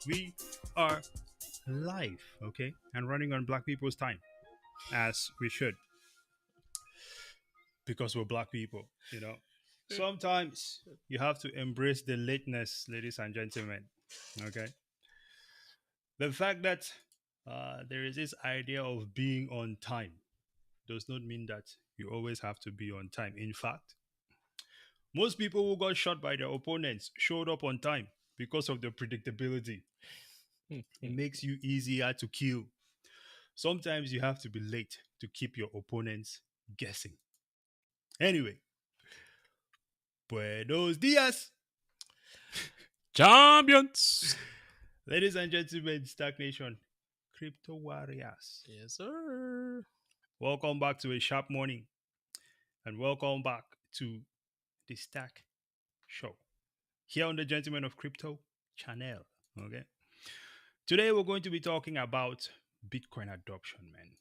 We are live, okay, and running on Black people's time, as we should, because we're Black people. Sometimes you have to embrace the lateness, ladies and gentlemen. Okay, the fact that there is this idea of being on time does not mean that you always have to be on time. In fact, most people who got shot by their opponents showed up on time because of the predictability. It makes you easier to kill. Sometimes you have to be late to keep your opponents guessing. Anyway, buenos dias, Champions. ladies and gentlemen, Stack Nation, crypto warriors. Yes, sir. Welcome back to a sharp morning, and welcome back to the Stack Show here on the Gentlemen of Crypto channel. Okay, today we're going to be talking about Bitcoin adoption, man.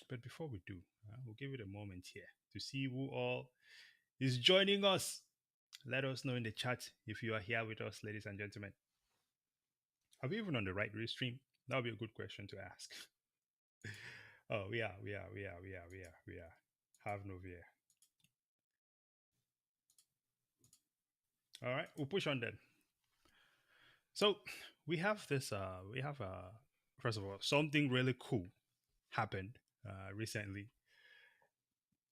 But before we do, we'll give it a moment here to see who all is joining us. Let us know in the chat if you are here with us, ladies and gentlemen. Are we even on the right restream? That would be a good question to ask. Oh, we are. Have no fear. All right, we'll push on then. So we have this. First of all, something really cool happened recently.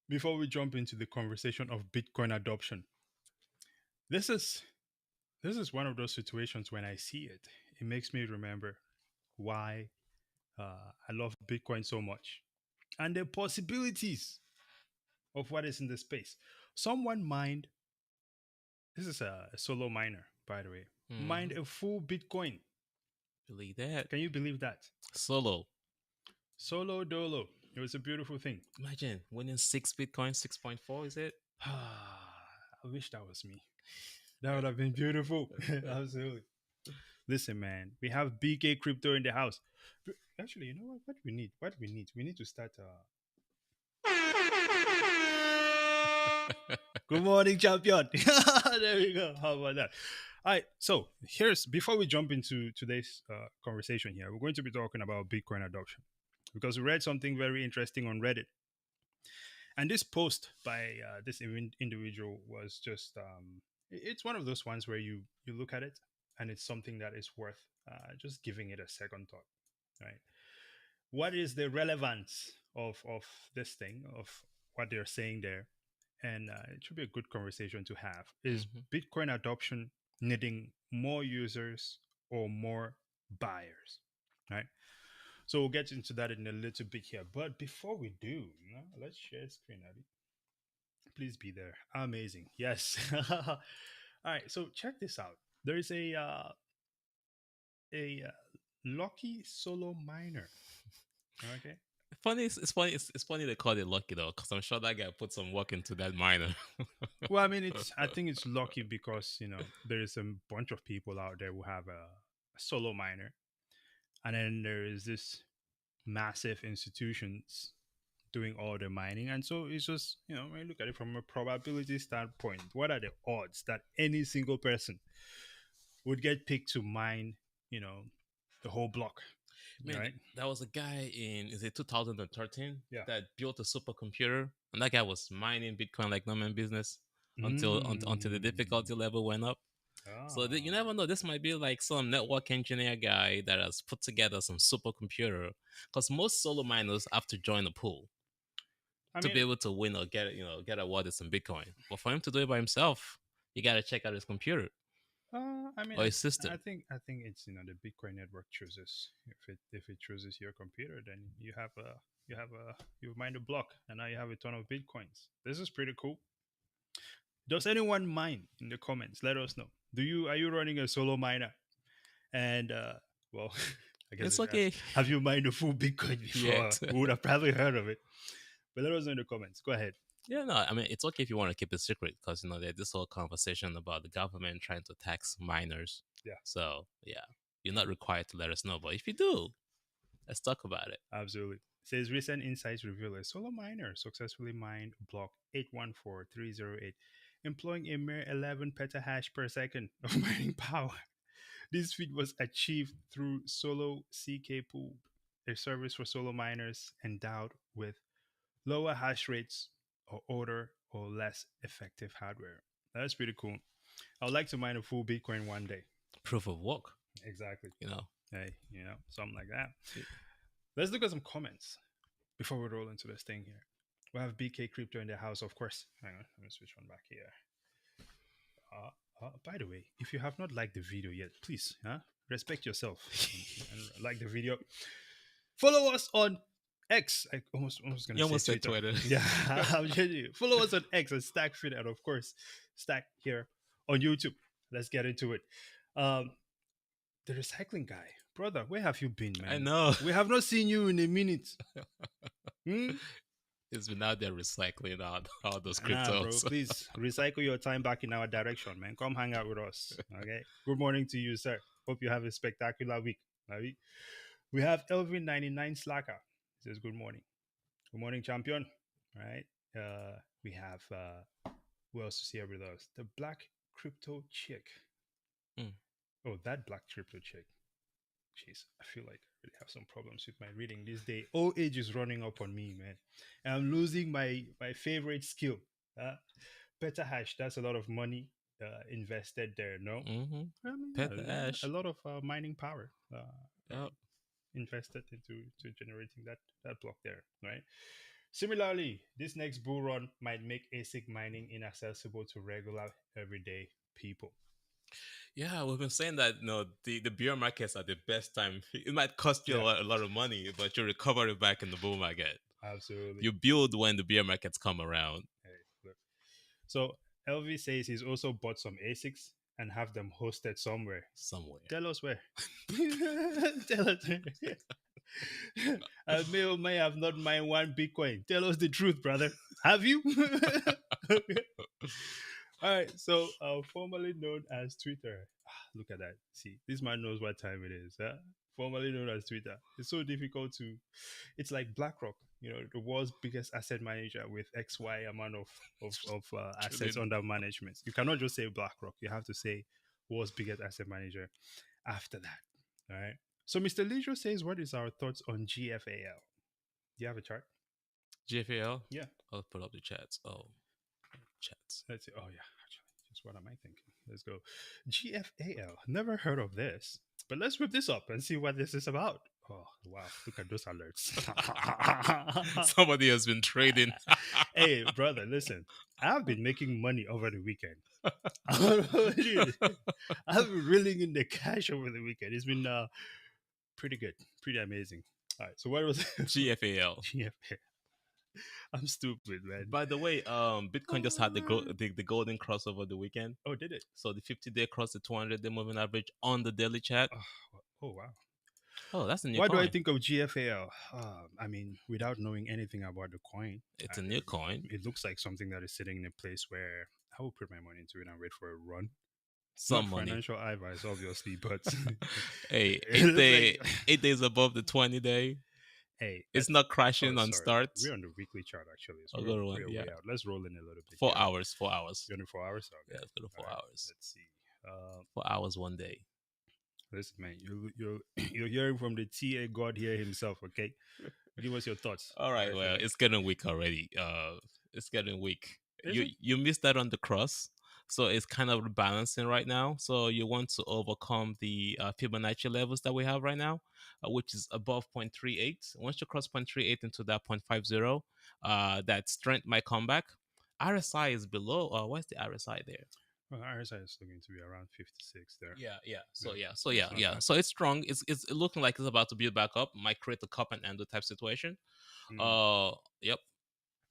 Before we jump into the conversation of Bitcoin adoption, this is this is one of those situations when I see it, it makes me remember why I love Bitcoin so much and the possibilities of what is in the space. Someone mined, this is a solo miner, by the way, mined Hmm. a full Bitcoin. Believe that. Can you believe that? Solo. Solo dolo. It was a beautiful thing. Imagine winning 6 Bitcoin, 6.4, is it? I wish that was me. That would have been beautiful. Absolutely. Listen, man, we have BK Crypto in the house. Actually, you know what? What we need? What we need? We need to start. Good morning, champion. There we go. How about that? All right. So here's before we jump into today's conversation here, we're going to be talking about Bitcoin adoption because we read something very interesting on Reddit, and this post by this individual was just it's one of those ones where you look at it and it's something that is worth just giving it a second thought, right? What is the relevance of this thing of what they're saying there? And it should be a good conversation to have. Is Mhm. Bitcoin adoption needing more users or more buyers, right? So we'll get into that in a little bit here. But before we do, let's share screen, Abby. Please be there. Amazing. Yes. All right. So check this out. There is a lucky solo miner. Okay. Funny, it's funny they call it lucky though, because I'm sure that guy put some work into that miner. Well, I mean, I think it's lucky because there is a bunch of people out there who have a solo miner, and then there is this massive institutions doing all the mining, and so it's just when you look at it from a probability standpoint, what are the odds that any single person would get picked to mine, you know, the whole block, Man, right? that was a guy in is it 2013 Yeah. that built a supercomputer, and that guy was mining Bitcoin like no man business until the Mm. difficulty level went up. So you Ah. never know. This might be like some network engineer guy that has put together some supercomputer. Because most solo miners have to join a pool I to mean, be able to win or get awarded some Bitcoin. But for him to do it by himself, you got to check out his computer I mean, or his system. I think it's the Bitcoin network chooses if it chooses your computer, then you mine a block, and now you have a ton of bitcoins. This is pretty cool. Does anyone mine in the comments? Let us know. Are you running a solo miner? And well, I guess It's it has. okay. Have you mined a full Bitcoin before? Yet. We would have probably heard of it. But let us know in the comments. Go ahead. Yeah, no, I mean it's okay if you want to keep it secret because there's this whole conversation about the government trying to tax minors. Yeah, So yeah, you're not required to let us know, but if you do, let's talk about it. absolutely. It says recent insights reveal a solo miner successfully mined block 814308, employing a mere 11 petahash per second of mining power. This feat was achieved through Solo CK Pool, a service for solo miners endowed with lower hash rates or older or less effective hardware. That's pretty cool. I would like to mine a full Bitcoin one day. Proof of work, Exactly. you know. Hey, something like that. Y- Let's look at some comments before we roll into this thing here. We have BK Crypto in the house, of course. Hang on, let me switch one back here. Uh, by the way, if you have not liked the video yet, please respect yourself and like the video. Follow us on X. I almost gonna You say almost said Twitter. Twitter. Yeah, I'm telling you. Follow us on X and Stack Fit, and of course, Stack here on YouTube. Let's get into it. Um, the recycling guy, brother, where have you been, I man? know. We have not seen you in a minute. Hmm? It's been out there recycling all those Nah, bro. cryptos. Please recycle your time back in our direction, man. Come hang out with us. Okay. Good morning to you, sir. Hope you have a spectacular week. Right? We have Elvin99 Slacker. He says, good morning. Good morning, champion. All right. We have who else is here with us? The black crypto chick. Mm. Oh, that black crypto chick. Jeez, I feel like I really have some problems with my reading this day. Old age is running up on me, man. And I'm losing my favorite skill. Uh, Beta hash. That's a lot of money invested there. No, Mm-hmm. I mean, Pet the a ash. lot of mining power Yep. invested into to generating that block there, right? Similarly, this next bull run might make ASIC mining inaccessible to regular everyday people. Yeah, we've been saying that the beer markets are the best time. It might cost you Yeah, a lot of money, but you recover it back in the bull market. absolutely. You build when the beer markets come around Hey, look. So LV says he's also bought some ASICs and have them hosted somewhere. somewhere. Tell us where. Tell us. I may or may have not mined one Bitcoin. Tell us the truth, brother. Have you? All right. So, formerly known as Twitter. Look at that. See, this man knows what time it is. Huh? Formerly known as Twitter. It's so difficult to. It's like BlackRock. The world's biggest asset manager with XY amount of assets Trillion. under management. You cannot just say BlackRock. You have to say world's biggest asset manager after that. All right. So Mr. Leisure says, what is our thoughts on GFAL? Do you have a chart? GFAL. Yeah. I'll put up the chats. Oh, chats. Let's see. Oh yeah, actually. Just what am I thinking? Let's go. GFAL. Never heard of this. But let's whip this up and see what this is about. Oh wow. Look at those alerts. Somebody has been trading. Hey, brother, listen. I've been making money over the weekend. I've been reeling in the cash over the weekend. It's been pretty good, pretty amazing. All right, so what was GFAL. GFA? I'm stupid, man. By the way, Bitcoin just had the golden cross over the weekend. Oh, did it? So the 50-day crossed the 200-day moving average on the daily chat. Oh, wow. Oh, that's a new Why do I coin. think of GFAL? I mean, without knowing anything about the coin, It's a new coin. it looks like something that is sitting in a place where I will put my money into it and wait for a run. Some Not money. financial advice, obviously, but Hey, it looks like 8 days above the 20-day. hey, It's let's. not Oh, crashing on sorry, start. we're on the weekly chart actually, so I'll go to one. we're Yeah, way out. Let's roll in a little bit 4 here. hours. 4 hours. 24 hours. Yeah, Okay. let's go to All 4 right. hours. Let's see. 4 hours one day. Listen, man, you're hearing from the TA God here himself. Okay, give us your thoughts. All right. Well, it's getting weak already. It's getting weak. Is it? You missed that on the cross, so it's kind of rebalancing right now. So you want to overcome the Fibonacci levels that we have right now, which is above 0.38. Once you cross 0.38 into that 0.50, that strength might come back. RSI is below. What's the RSI there? Well, RSI is looking to be around 56 there. Yeah. So Yeah, yeah. So it's yeah. not Yeah. bad. So it's strong. It's looking like it's about to build back up. Might create a cup and endo type situation. Mm, Yep.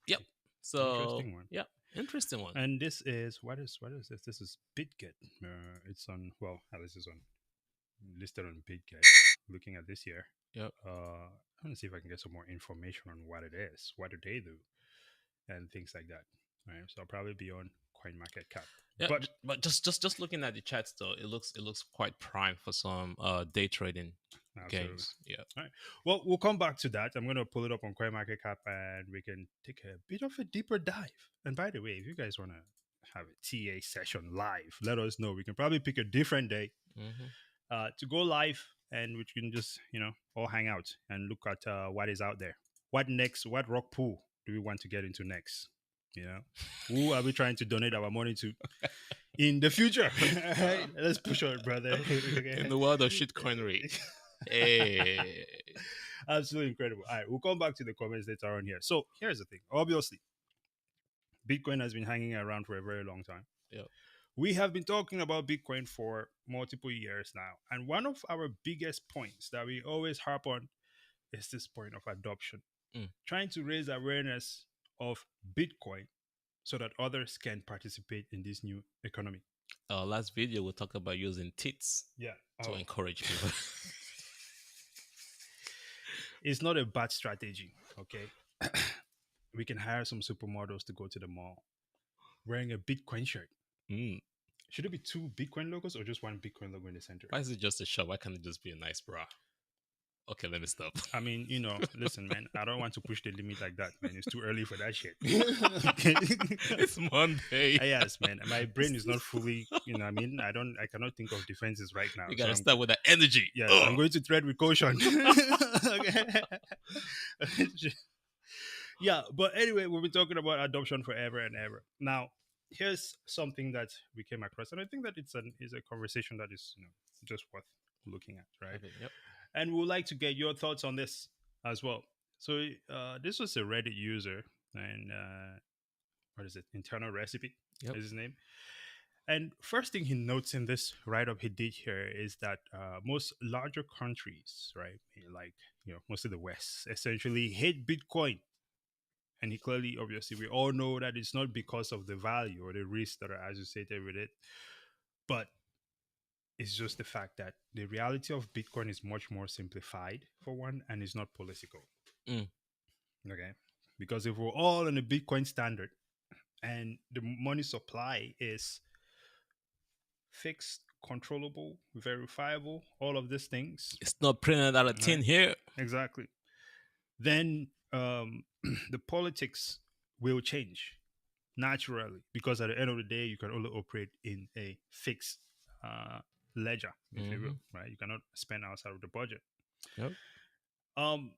Yep. So interesting one. yeah, interesting one. And this is what is this? This is BitGet. It's on Alice is on listed on BitGet. Looking at this here, Yep. I want to see if I can get some more information on what it is, what do they do, and things like that. All right, so I'll probably be on CoinMarketCap. Yeah, But but just looking at the chats though, it looks quite prime for some day trading absolutely. gains. Yeah. All right. Well, we'll come back to that. I'm going to pull it up on CoinMarketCap and we can take a bit of a deeper dive. And by the way, if you guys want to have a TA session live, let us know. We can probably pick a different day. Mm-hmm. to go live, and we can just all hang out and look at what is out there. What next? What rock pool do we want to get into next? You know, who are we trying to donate our money to in the future? All right, let's push on, brother. In Okay. the world of shitcoinery. Hey. Absolutely incredible. All right, we'll come back to the comments later on here. So here's the thing. Obviously, Bitcoin has been hanging around for a very long time. Yep. We have been talking about Bitcoin for multiple years now. And one of our biggest points that we always harp on is this point of adoption, Mm. trying to raise awareness of Bitcoin so that others can participate in this new economy. Our last video we talked about using tits Yeah. to Oh, encourage people. it's not a bad strategy. Okay. We can hire some supermodels to go to the mall wearing a Bitcoin shirt. Mm. Should it be two Bitcoin logos or just one Bitcoin logo in the center? Why is it just a shop? Why can't it just be a nice bra? Okay, let me stop. I mean, listen, man, I don't want to push the limit like that, man. It's too early for that shit. It's Monday. Yes, man. My brain is not fully, what I mean, I cannot think of defenses right now. You So gotta start with that energy. yes, I'm Ugh. going to tread with caution. Okay. Yeah, but anyway, we've been talking about adoption forever and ever. Now, here's something that we came across, and I think that is a conversation that is just worth looking at, right? Okay, yep. And we would like to get your thoughts on this as well. So this was a Reddit user, and what is it? Internal recipe Yep. is his name. And first thing he notes in this write up he did here is that most larger countries, right, like mostly the West, essentially hate Bitcoin. And he clearly, obviously, we all know that it's not because of the value or the risks that are associated with it, but it's just the fact that the reality of Bitcoin is much more simplified, for one, and it's not political. Mm. Okay. Because if we're all on a Bitcoin standard and the money supply is fixed, controllable, verifiable, all of these things, It's not printed out of tin right? here. Exactly. Then the politics will change naturally because at the end of the day, you can only operate in a fixed uh, ledger, if you Mm-hmm. will, right? You cannot spend outside of the budget. Yep. Um,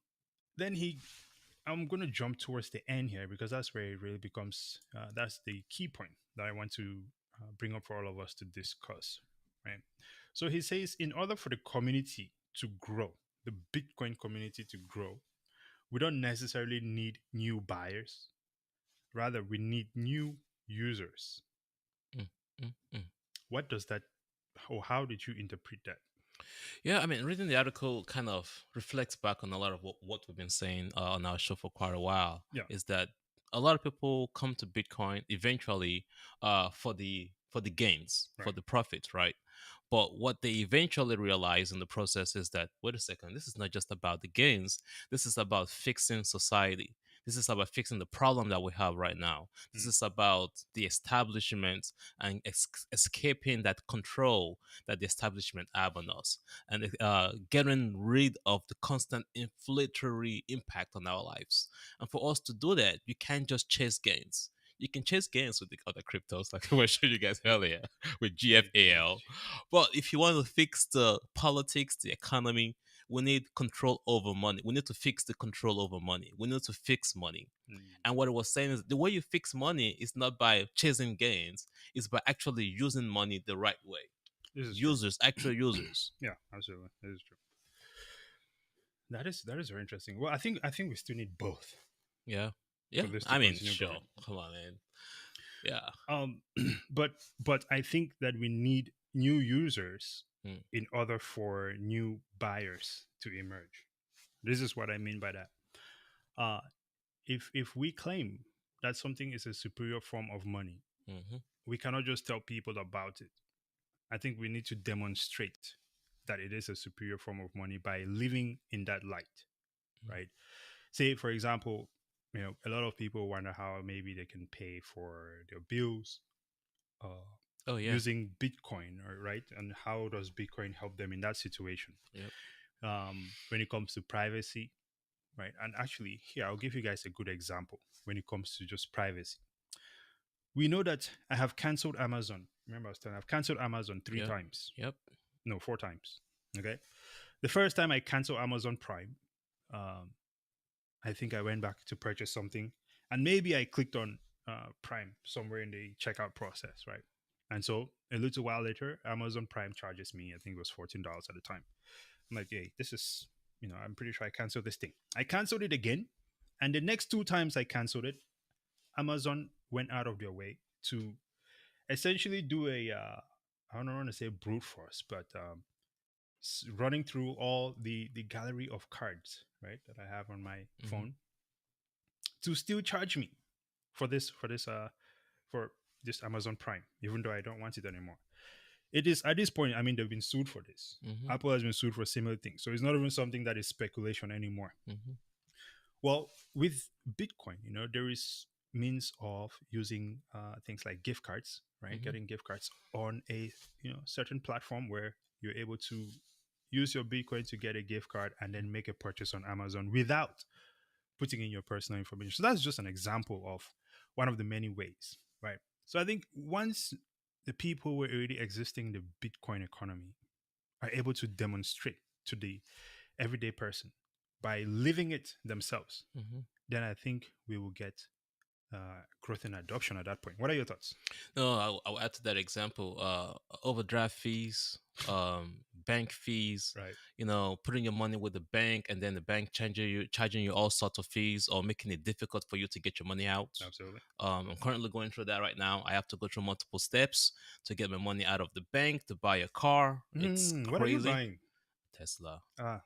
then I'm going to jump towards the end here because that's where it really becomes, that's the key point that I want to bring up for all of us to discuss, right? So he says, in order for the community to grow, the Bitcoin community to grow, we don't necessarily need new buyers. Rather, we need new users. Mm, mm, mm. What does that, or how did you interpret that? Yeah, I mean, reading the article kind of reflects back on a lot of what we've been saying on our show for quite a while. Yeah. Is that a lot of people come to Bitcoin eventually for the gains, for Right. the profits, right? But what they eventually realize in the process is that wait a second, this is not just about the gains. This is about fixing society. This is about fixing the problem that we have right now. This Mm. is about the establishment and escaping that control that the establishment have on us and getting rid of the constant inflationary impact on our lives. And for us to do that, you can't just chase gains. You can chase gains with the other cryptos, like I showed you guys earlier with GFAL. But if you want to fix the politics, the economy, we need control over money. We need to fix the control over money. We need to fix money. Mm. And what it was saying is the way you fix money is not by chasing gains, it's by actually using money the right way. This is true. Users, actual users. Yeah, absolutely. That is true. That is very interesting. Well, I think we still need both Yeah. for Yeah. this to I mean, continue sure. growing. Come on, man. Yeah. Um, but I think that we need new users Mm, in order for new buyers to emerge. This is what I mean by that. Uh, if we claim that something is a superior form of money, mm-hmm. we cannot just tell people about it. I think we need to demonstrate that it is a superior form of money by living in that light, Mm. right? Say, for example, a lot of people wonder how maybe they can pay for their bills uh, Oh, yeah. using Bitcoin, right? And how does Bitcoin help them in that situation? Yep. When it comes to privacy, right? And actually, here, I'll give you guys a good example when it comes to just privacy. We know that I have canceled Amazon. Remember, I was telling you, I've canceled Amazon three Yep. times. Yep. No, 4 times. Okay. The first time I canceled Amazon Prime, um, I think I went back to purchase something, and maybe I clicked on Prime somewhere in the checkout process, right? And so a little while later, Amazon Prime charges me. I think it was $14 at the time. I'm like, hey, this is, I'm pretty sure I canceled this thing. I canceled it again, and the next 2 times I canceled it, Amazon went out of their way to essentially do I don't want to say brute force, but running through all the gallery of cards, right, that I have on my Mm-hmm. phone to still charge me for for this Amazon Prime, even though I don't want it anymore. It is at this point. I mean, they've been sued for this. Mm-hmm. Apple has been sued for similar things, so it's not even something that is speculation anymore. Mm-hmm. Well, with Bitcoin, there is means of using things like gift cards, right? Mm-hmm. Getting gift cards on a certain platform where you're able to use your Bitcoin to get a gift card and then make a purchase on Amazon without putting in your personal information. So that's just an example of one of the many ways, right? So I think once the people who were already existing in the Bitcoin economy are able to demonstrate to the everyday person by living it themselves, Mm-hmm. then I think we will get growth and adoption at that point. What are your thoughts? No, I'll add to that example. Overdraft fees, bank fees. Right. Putting your money with the bank, and then the bank charging you all sorts of fees, or making it difficult for you to get your money out. Absolutely. I'm currently going through that right now. I have to go through multiple steps to get my money out of the bank to buy a car. It's What are you crazy. buying? Tesla. Ah,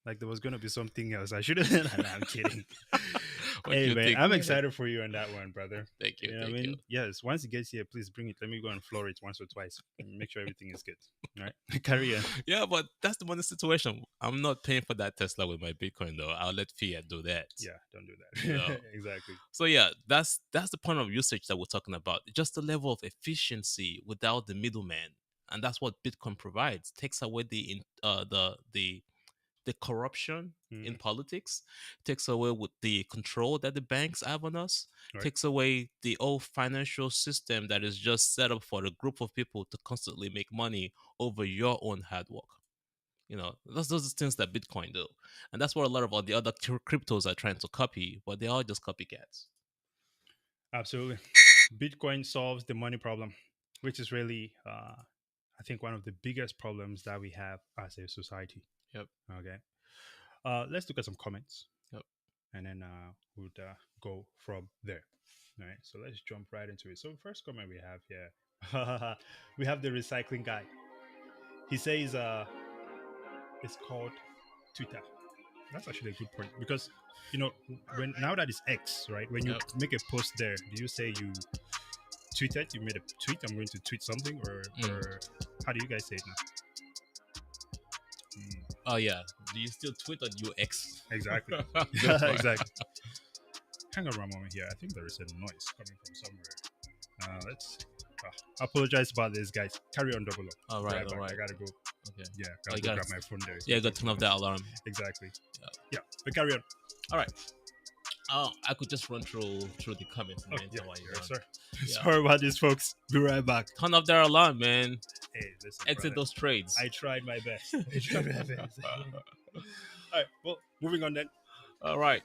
like there was gonna be something else. I should have. I'm kidding. What do Hey you man, think? I'm Go ahead. excited for you on that one, brother. Thank you. You know what I Thank you. mean? Yes. Once it gets here, please bring it. Let me go and floor it once or twice. Make sure everything is good. All right. Carry on. Yeah, but that's the money situation. I'm not paying for that Tesla with my Bitcoin though. I'll let Fiat do that. Yeah. Don't do You know. that. Exactly. So yeah, that's the point of usage that we're talking about. Just the level of efficiency without the middleman, and that's what Bitcoin provides. Takes away the corruption in Hmm. politics, takes away with the control that the banks have on us, Right. takes away the old financial system that is just set up for a group of people to constantly make money over your own hard work. That's those are things that Bitcoin do, and that's what a lot of all the other cryptos are trying to copy, but they are just copycats. Absolutely. Bitcoin solves the money problem, which is really, I think, one of the biggest problems that we have as a society. Yep. Okay. Let's look at some comments, Yep. and then we'll go from there. All right. So let's jump right into it. So first comment we have here, we have the recycling guy. He says, it's called Twitter. That's actually a good point because when now that it's X, right? When you Yep. make a post there, do you say you tweeted? You made a tweet. I'm going to tweet something, Mm. or how do you guys say it now? Mm, Oh yeah. Do you still tweet on your ex? exactly. Good one. Exactly. Hang on one moment here. I think there is a noise coming from somewhere. Let's. Apologize about this, guys. Carry on, double up. All Be right. right All back. I right. gotta go. Okay. Yeah, Oh, gotta you go got grab my phone there. It's Yeah. my You got to turn off that alarm. exactly. Yeah. Yeah, but carry on. All right. I could just run through the comments in Oh the yeah, meantime while you're yes, gone. sir. Yeah. Sorry about this, folks. Be right back. Turn off their alarm, man. Hey, listen, Exit brother. those trades. I tried my best. I tried my best. All right. Well, moving on then. All right.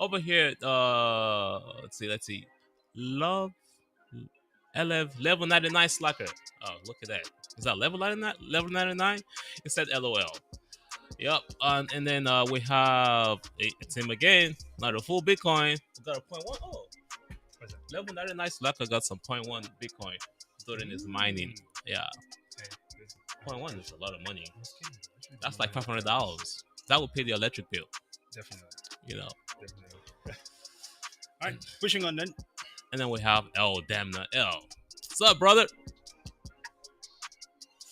Over here, let's see. Love level 99 slacker. Oh, look at that. Is that level 99? Level 99? It said LOL. Yep. And then we have it's him again. Not a full Bitcoin. We got a point one. Oh, What's that? level 99 slacker got some point one Bitcoin during his mining. Yeah. Hey, listen. Point one is a lot of money. I was kidding. I should That's know like why I $500. That would pay the electric bill. Definitely. You know. Definitely. All right. Pushing on then. And then we have L damn the L. What's up, brother?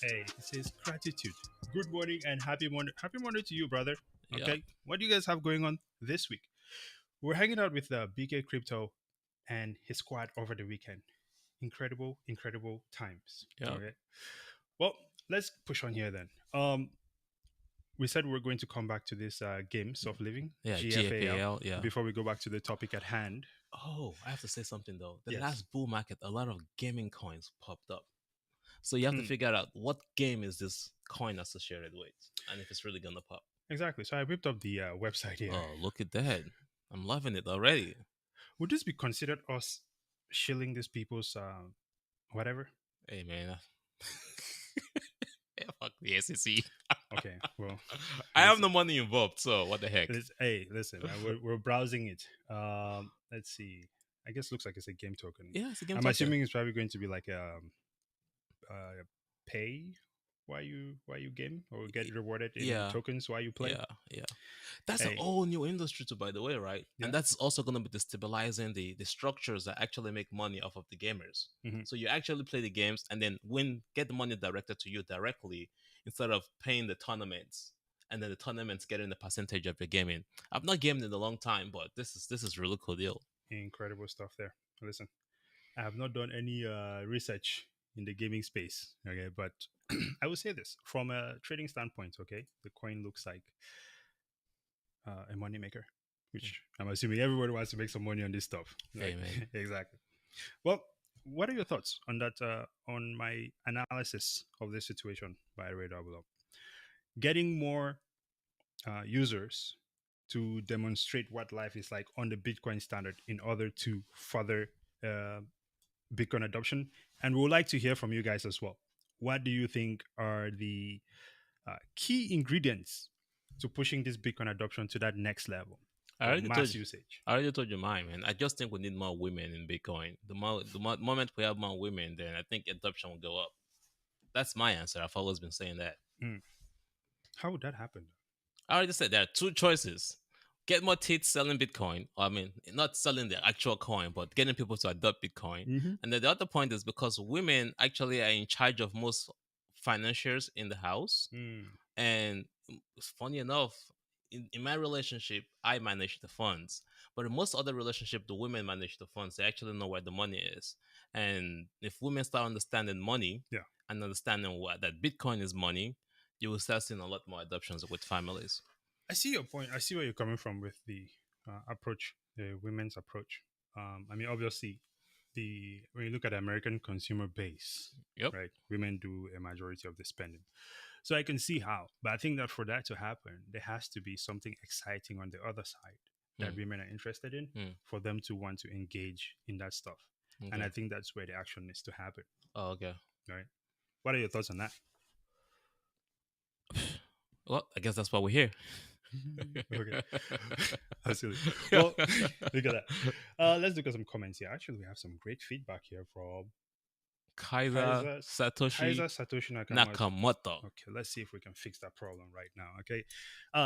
Hey, it says gratitude. Good morning and happy Monday. Happy Monday to you, brother. Yeah. Okay. What do you guys have going on this week? We're hanging out with BK Crypto and his squad over the weekend. Incredible, incredible times. Yeah. Okay. Well, let's push on here then. We said we are going to come back to this game, Soft Living, Yeah, GFAL, GFAL, yeah. before we go back to the topic at hand. Oh, I have to say something though. The Yes. last bull market, a lot of gaming coins popped up. So you have to Hmm. figure out what game is this coin associated with, and if it's really gonna pop. Exactly. So I whipped up the website here. Oh, look at that! I'm loving it already. Would this be considered us shilling these people's whatever? Hey man, yeah, fuck the SEC. Okay. Well, I have no listen. money involved, so what the heck? Hey, listen, man. We're browsing it. Let's see. I guess looks like it's a game token. Yeah, it's a game I'm token. assuming it's probably going to be like pay while you game or get rewarded in Yeah, tokens while you play. yeah, yeah. That's a Hey, whole new industry too, by the way, right? And yeah. that's also going to be destabilizing the structures that actually make money off of the gamers. Hmm. So you actually play the games and then get the money directed to you directly instead of paying the tournaments and then the tournaments getting a percentage of your gaming. I've not gamed in a long time, but this is really cool deal. Incredible stuff there. Listen, I have not done any research in the gaming space. Okay, but I will say this from a trading standpoint. Okay, the coin looks like a moneymaker, which I'm assuming everybody wants to make some money on this stuff. Right? Amen. Exactly. Well, what are your thoughts on that? On my analysis of this situation by Ray Double Up, getting more users to demonstrate what life is like on the Bitcoin standard in order to further uh, Bitcoin adoption. And we would like to hear from you guys as well. What do you think are the key ingredients to pushing this Bitcoin adoption to that next level I of already told mass you. usage? I already told you mine, man. I just think we need more women in Bitcoin. Moment we have more women, then I think adoption will go up. That's my answer. I've always been saying that. Mm. How would that happen? I already said there are two choices: get more tits selling Bitcoin, or I mean, not selling the actual coin, but getting people to adopt Bitcoin. Mm-hmm. And then the other point is because women actually are in charge of most financiers in the house. Mm. And it's funny enough, in my relationship, I manage the funds. But in most other relationship, the women manage the funds. They actually know where the money is. And if women start understanding money Yeah. and understanding what that Bitcoin is money, you will start seeing a lot more adoptions with families. I see your point. I see where you're coming from with the approach, the women's approach. I mean, obviously, the when you look at the American consumer base, Yep. right, women do a majority of the spending. So I can see how, but I think that for that to happen, there has to be something exciting on the other side that Hmm. women are interested in Hmm. for them to want to engage in that stuff. And I Okay. think that's where the action needs to happen, Oh, okay. right? What are your thoughts on that? Well, I guess that's why we're here. Okay, absolutely. Well, look at that. Let's look at some comments here. Actually, we have some great feedback here from Kaiser Kaiser Satoshi Satoshi Nakamoto. Nakamoto. Okay, let's see if we can fix that problem right now. Okay,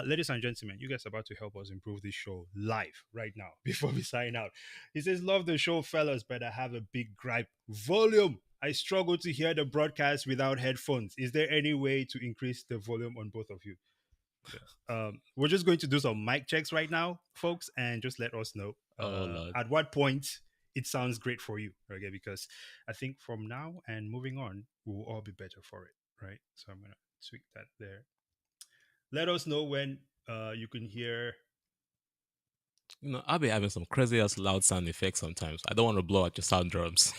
ladies and gentlemen, you guys are about to help us improve this show live right now before we sign out. He says, "Love the show, fellas, but I have a big gripe: volume. I struggle to hear the broadcast without headphones. Is there any way to increase the volume on both of you?" We're just going to do some mic checks right now, folks, and just let us know Oh Lord. at what point it sounds great for you. Okay, because I think from now and moving on, we will all be better for it, right? So I'm gonna tweak that there. Let us know when you can hear. I'll be having some crazy ass loud sound effects sometimes. I don't want to blow out your sound drums.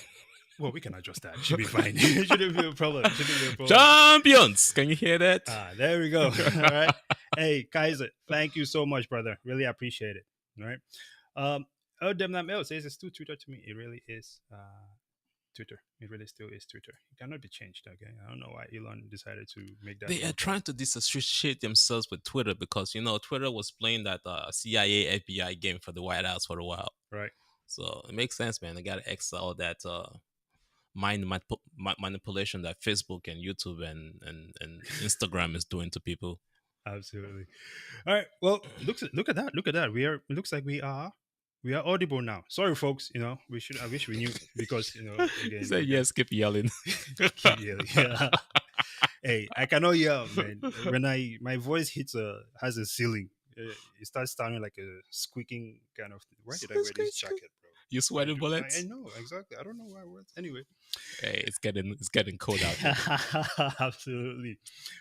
Well, we can adjust that. Should be fine. Shouldn't be a problem. Shouldn't be a problem. Champions! Can you hear that? There we go. All right. Hey, Kaiser, thank you so much, brother. Really appreciate it. All right. Oh, Demnam L says it's still Twitter to me. It really is Twitter. It really still is Twitter. It cannot be changed. Okay. I don't know why Elon decided to make that They are more trying broad. to disassociate themselves with Twitter because Twitter was playing that CIA FBI game for the White House for a while. Right. So it makes sense, man. They got to exit all that manipulation that Facebook and YouTube and Instagram is doing to people. Absolutely. All right. Well, look at that. Look at that. It looks like we are audible now. Sorry, folks. We should. I wish we knew because He again, said, yes, keep yelling. keep yelling. Yeah. Hey, I cannot yell, man. When my voice has a ceiling, it starts sounding like a squeaking kind of thing. Why did I wear this jacket, bro? You I sweating do. I bullets? know exactly. I don't know why I wore it. Anyway, Hey, it's getting cold out here. absolutely.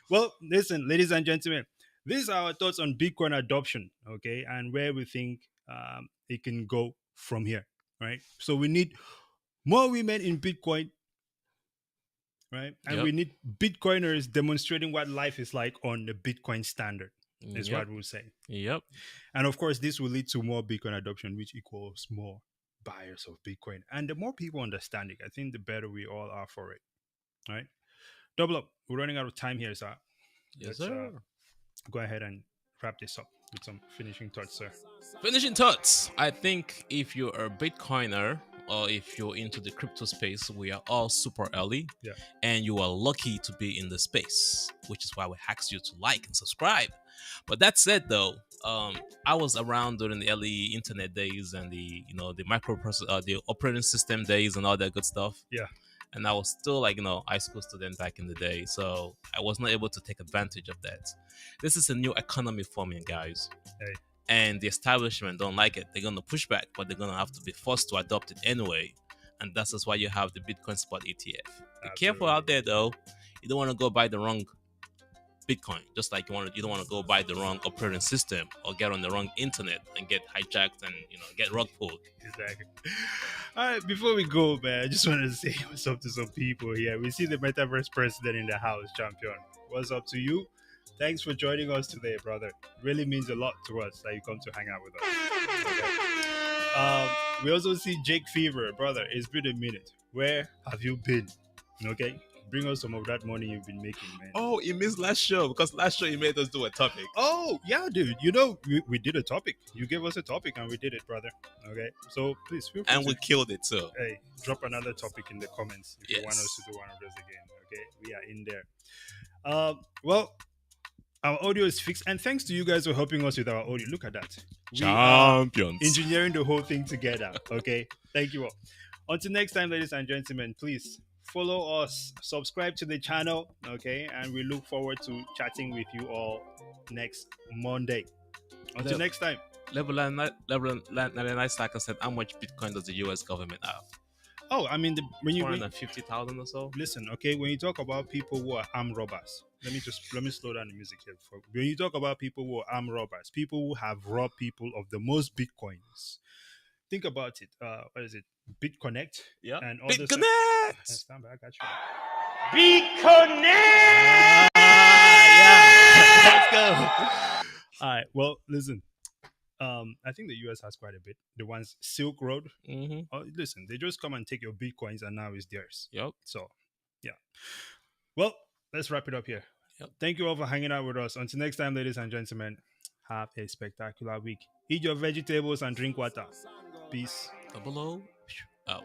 Well, listen, ladies and gentlemen, these are our thoughts on Bitcoin adoption, okay, and where we think it can go from here. Right. So we need more women in Bitcoin, right? And Yep. we need Bitcoiners demonstrating what life is like on the Bitcoin standard, is Yep. what we'll say. Yep. And of course, this will lead to more Bitcoin adoption, which equals more buyers of Bitcoin. And the more people understand it, I think the better we all are for it, right? Double up. We're running out of time here, so Yes, let's sir. go ahead and wrap this up with some finishing thoughts, sir. Finishing thoughts. I think if you're a Bitcoiner or if you're into the crypto space, we are all super early Yeah, and you are lucky to be in the space, which is why we ask you to like and subscribe. But that said, though, I was around during the early internet days and the the operating system days and all that good stuff. yeah. And I was still like high school student back in the day, so I was not able to take advantage of that. This is a new economy forming, guys, Hey, and the establishment don't like it. They're gonna push back, but they're gonna have to be forced to adopt it anyway. And that's just why you have the Bitcoin spot ETF. Be careful absolutely. out there though. You don't want to go buy the wrong Bitcoin. Just like you don't want to go buy the wrong operating system or get on the wrong internet and get hijacked and get rug pulled. Exactly. All right, before we go, man, I just wanted to say what's up to some people here. We see the metaverse president in the house, champion. What's up to you? Thanks for joining us today, brother. It really means a lot to us that you come to hang out with us. Okay. We also see Jake Fever, brother. It's been a minute. Where have you been? Okay, bring us some of that money you've been making, man. Oh, it means last show because last show you made us do a topic. Oh, yeah, dude. You know, we did a topic. You gave us a topic and we did it, brother. Okay. So please feel free And to we killed it too. hey, drop another topic in the comments if you want us to Yes. do one of those again. Okay. We are in there. Well, our audio is fixed. And thanks to you guys for helping us with our audio. Look at that. We are Champions. engineering the whole thing together. Okay. Thank you all. Until next time, ladies and gentlemen, please follow us, subscribe to the channel, okay? And we look forward to chatting with you all next Monday. Until next time. Level 99 Stacker said, how much Bitcoin does the US government have? Oh, I mean, when you 450,000 or so? listen, okay, when you talk about people who are armed robbers, let me slow down the music here. When you talk about people who are armed robbers, people who have robbed people of the most bitcoins, think about it. What is it? BitConnect Yeah. and all this. BitConnect! Stand by, I got you. BitConnect. Yeah, let's go. All right. Well, listen. I think the US has quite a bit. The ones Silk Road. Mm-hmm. Oh, listen, they just come and take your bitcoins and now it's theirs. Yep. So, yeah. Well, let's wrap it up here. Yep. Thank you all for hanging out with us. Until next time, ladies and gentlemen, have a spectacular week. Eat your vegetables and drink water. Peace. Double O. Out.